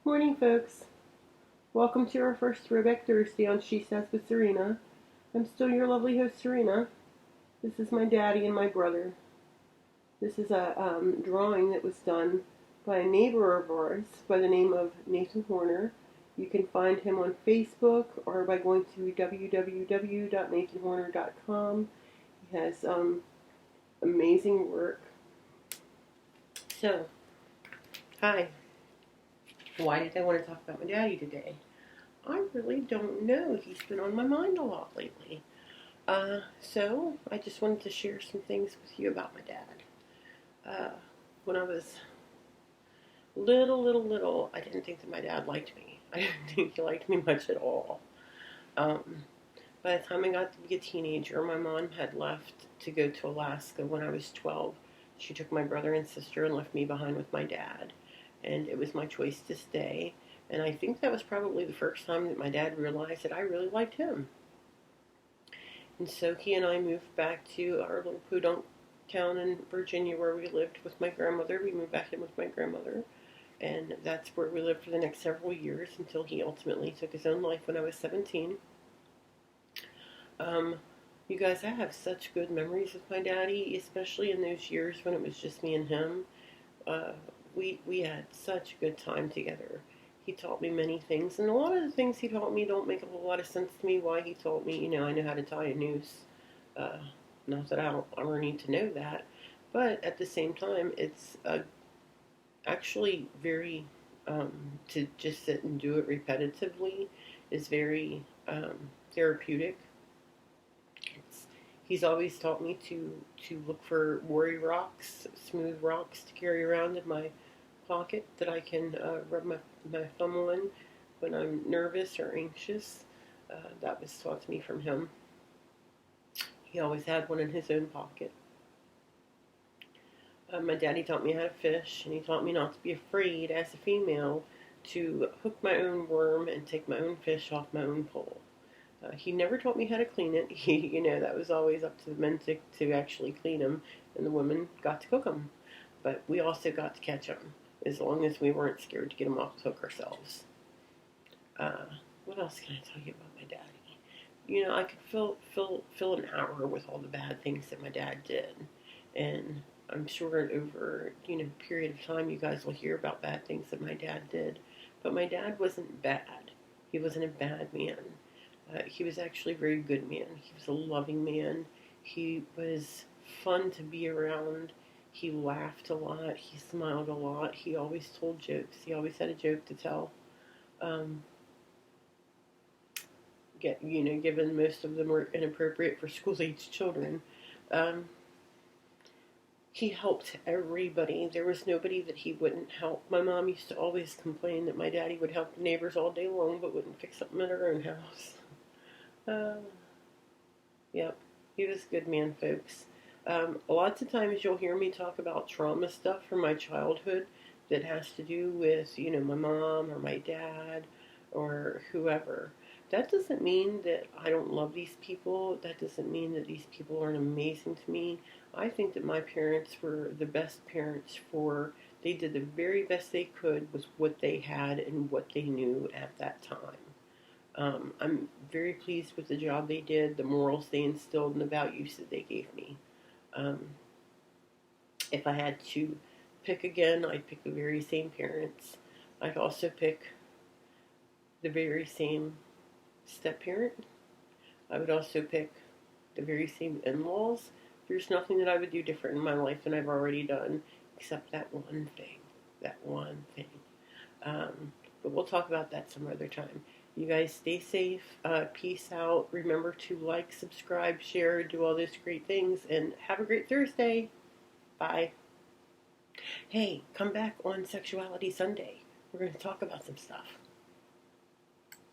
Morning, folks. Welcome to our first Throwback Thursday on She Says with Serena. I'm still your lovely host, Serena. This is my daddy and my brother. This is a drawing that was done by a neighbor of ours by the name of Nathan Horner. You can find him on Facebook or by going to www.nathanhorner.com. He has amazing work. So, hi. Why did I want to talk about my daddy today? I really don't know. He's been on my mind a lot lately. So I just wanted to share some things with you about my dad. When I was little, I didn't think that my dad liked me. I didn't think he liked me much at all. By the time I got to be a teenager, my mom had left to go to Alaska when I was 12. She took my brother and sister and left me behind with my dad. And it was my choice to stay. And I think that was probably the first time that my dad realized that I really liked him. And so he and I moved back to our little podunk town in Virginia where we lived with my grandmother. We moved back in with my grandmother. And that's where we lived for the next several years until he ultimately took his own life when I was 17. You guys, I have such good memories with my daddy, especially in those years when it was just me and him. We had such a good time together. He taught me many things, and a lot of the things he taught me don't make a whole lot of sense to me. Why he taught me, I know how to tie a noose. Not that I don't ever need to know that, but at the same time, it's actually very to just sit and do it repetitively is very therapeutic. He's always taught me to look for worry rocks, smooth rocks to carry around in my pocket that I can rub my thumb on when I'm nervous or anxious. That was taught to me from him. He always had one in his own pocket. My daddy taught me how to fish, and he taught me not to be afraid as a female to hook my own worm and take my own fish off my own pole. He never taught me how to clean it. That was always up to the men to actually clean them, and the women got to cook them. But we also got to catch them, as long as we weren't scared to get them off the hook ourselves. What else can I tell you about my daddy? I could fill an hour with all the bad things that my dad did, and I'm sure over a period of time you guys will hear about bad things that my dad did. But my dad wasn't bad. He wasn't a bad man. He was actually a very good man. He was a loving man. He was fun to be around. He laughed a lot. He smiled a lot. He always told jokes. He always had a joke to tell. Given most of them were inappropriate for school-age children. He helped everybody. There was nobody that he wouldn't help. My mom used to always complain that my daddy would help the neighbors all day long but wouldn't fix something in her own house. Yep, he was a good man, folks. Lots of times you'll hear me talk about trauma stuff from my childhood that has to do with, my mom or my dad or whoever. That doesn't mean that I don't love these people. That doesn't mean that these people aren't amazing to me. I think that my parents were the best parents they did the very best they could with what they had and what they knew at that time. I'm very pleased with the job they did, the morals they instilled, and the values that they gave me. If I had to pick again, I'd pick the very same parents. I'd also pick the very same step-parent. I would also pick the very same in-laws. There's nothing that I would do different in my life than I've already done, except that one thing. But we'll talk about that some other time. You guys stay safe. Peace out. Remember to like, subscribe, share, do all those great things, and have a great Thursday. Bye. Hey, come back on Sexuality Sunday. We're going to talk about some stuff.